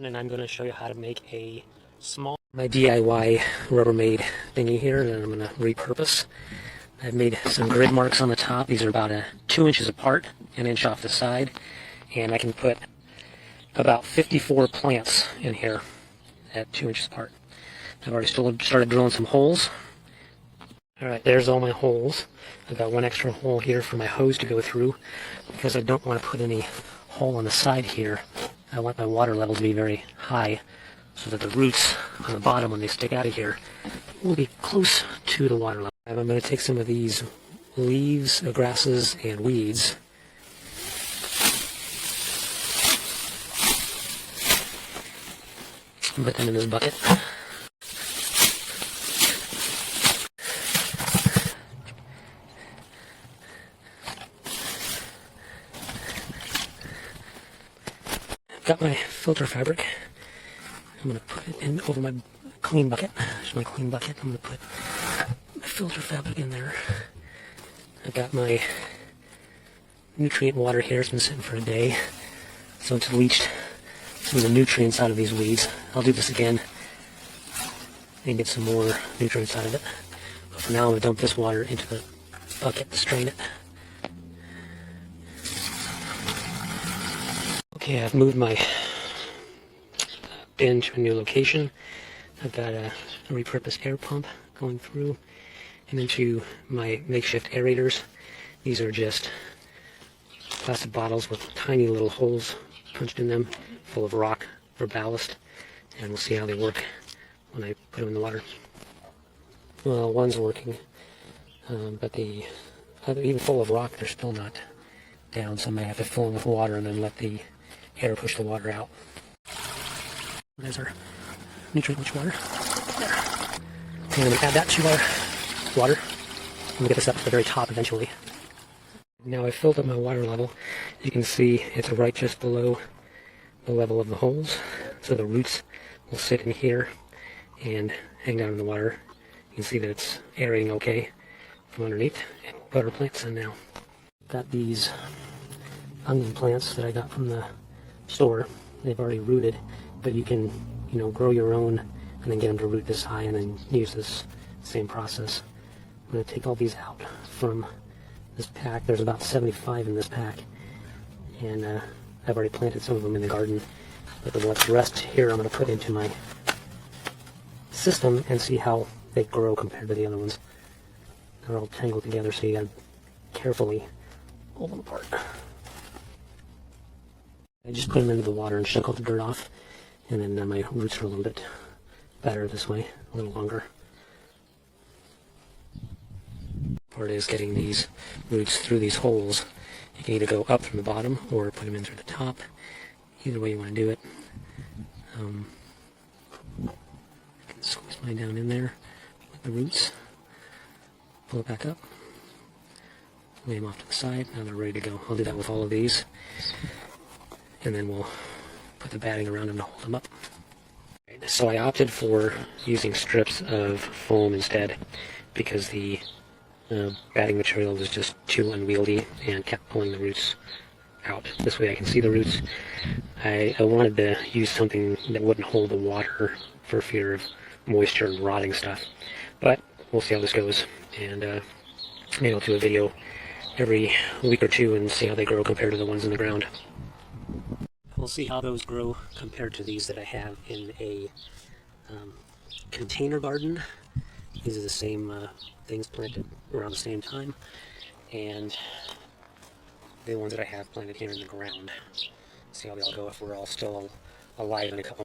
And I'm going to show you how to make my DIY Rubbermaid thingy here that I'm going to repurpose. I've made some grid marks on the top. These are about 2 inches apart, an inch off the side, and I can put about 54 plants in here at 2 inches apart. I've already started drilling some holes. Alright, there's all my holes. I've got one extra hole here for my hose to go through because I don't want to put any hole on the side here. I want my water level to be very high so that the roots on the bottom, when they stick out of here, will be close to the water level. And I'm going to take some of these leaves, grasses, and weeds, and put them in this bucket. Got my filter fabric. I'm going to put it in over my clean bucket. There's my clean bucket. I'm going to put my filter fabric in there. I've got my nutrient water here. It's been sitting for a day, so it's leached some of the nutrients out of these weeds. I'll do this again and get some more nutrients out of it. But for now, I'm going to dump this water into the bucket to strain it. Okay, I've moved my bin to a new location. I've got a repurposed air pump going through and into my makeshift aerators. These are just plastic bottles with tiny little holes punched in them, full of rock for ballast, and we'll see how they work when I put them in the water. Well, one's working, but even full of rock, they're still not down, so I may have to fill them with water and then let the air push the water out. There's our nutrient-rich water. There. And I'm going to add that to our water. I'm going to get this up to the very top eventually. Now I've filled up my water level. You can see it's right just below the level of the holes. So the roots will sit in here and hang down in the water. You can see that it's aerating okay from underneath. And we'll put our plants in now. Got these onion plants that I got from the store. They've already rooted, but you can, grow your own and then get them to root this high and then use this same process. I'm going to take all these out from this pack. There's about 75 in this pack, and I've already planted some of them in the garden, but the rest here I'm going to put into my system and see how they grow compared to the other ones. They're all tangled together, so you got to carefully pull them apart. I just put them into the water and shook all the dirt off, and then my roots are a little bit better this way, a little longer. Part is getting these roots through these holes. You can either go up from the bottom or put them in through the top. Either way you want to do it. I can squeeze mine down in there with the roots. Pull it back up. Lay them off to the side. Now they're ready to go. I'll do that with all of these. And then we'll put the batting around them to hold them up. So I opted for using strips of foam instead because the batting material was just too unwieldy and kept pulling the roots out. This way I can see the roots. I wanted to use something that wouldn't hold the water for fear of moisture and rotting stuff. But we'll see how this goes. And maybe I'll do a video every week or two and see how they grow compared to the ones in the ground. We'll see how those grow compared to these that I have in a container garden. These are the same things planted around the same time, and the ones that I have planted here in the ground. See how they all go if we're all still alive in a couple